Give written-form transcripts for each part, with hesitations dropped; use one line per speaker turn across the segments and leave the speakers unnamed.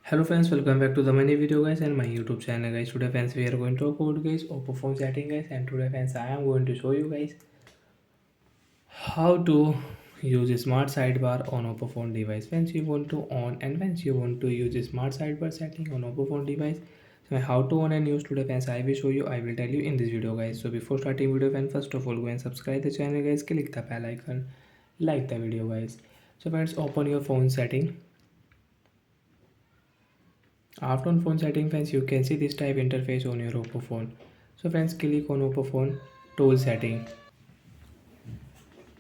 Hello friends, welcome back to the many video guys and my YouTube channel guys. Today friends we are going to talk about guys oppo phone setting guys, and today friends I am going to show you guys how to use a smart sidebar on oppo phone device. Once you want to on and once you want to use a smart sidebar setting on oppo phone device, so how to on and use today friends I will show you. I will tell you in this video guys. So before starting video friends, first of all go and subscribe the channel guys, click the bell icon, like the video guys. So friends, open your phone setting. After on phone setting friends, you can see this type interface on your oppo phone. So friends, click on oppo phone tool setting.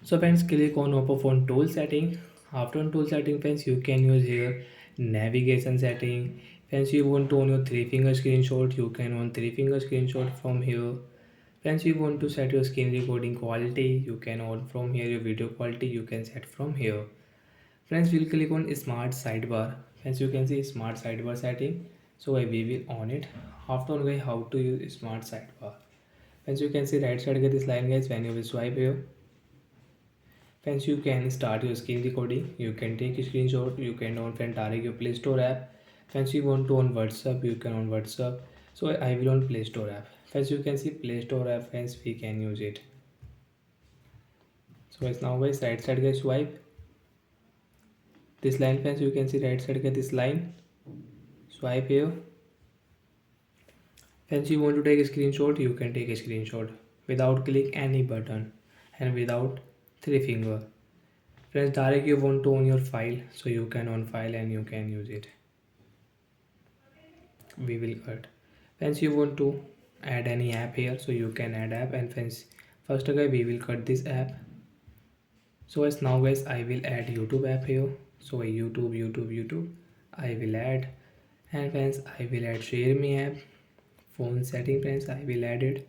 So friends, click on oppo phone tool setting. After on tool setting friends, you can use here navigation setting. Friends, you want to on your three finger screenshot, you can on three finger screenshot from here. Friends, you want to set your screen recording quality, you can on from here. Your video quality you can set from here. Friends, we'll click on smart sidebar. Friends, you can see smart sidebar setting. So we will on it. After on guys, how to use smart sidebar. Friends, you can see right side get this line guys. When you will swipe here, friends, you can start your screen recording. You can take a screenshot. You can on friend direct your Play Store app. Friends, you want to on WhatsApp, you can on WhatsApp. So I will on Play Store app. Friends, you can see Play Store app. Friends, we can use it. So as now guys, right side guys swipe this line. Friends, you can see right side get this line. Swipe here. Once you want to take a screenshot, you can take a screenshot without click any button and without three finger. Friends, direct you want to own your file, so you can on file and you can use it. We will cut. Once you want to add any app here, so you can add app. And friends, first guys we will cut this app. So as now guys I will add YouTube app here. So YouTube I will add. And friends I will add share me app. Phone setting friends I will add it.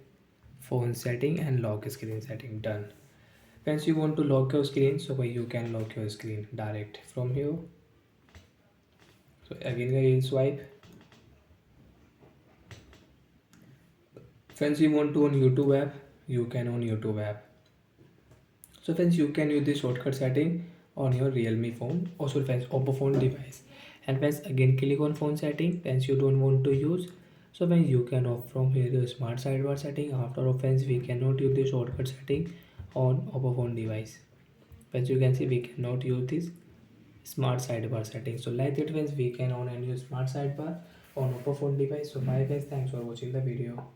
Phone setting and lock screen setting done. Friends, you want to lock your screen, so you can lock your screen direct from here. So again I will swipe. Friends, you want to on YouTube app, you can on YouTube app. So friends, you can use this shortcut setting on your realme phone, also friends oppo phone device. And friends, again click on phone setting. Friends, you don't want to use, so when you can off from here the smart sidebar setting. After offense we cannot use the shortcut setting on oppo phone device. As you can see, we cannot use this smart sidebar setting. So like that friends, we can on and use smart sidebar on oppo phone device. So bye guys, thanks for watching the video.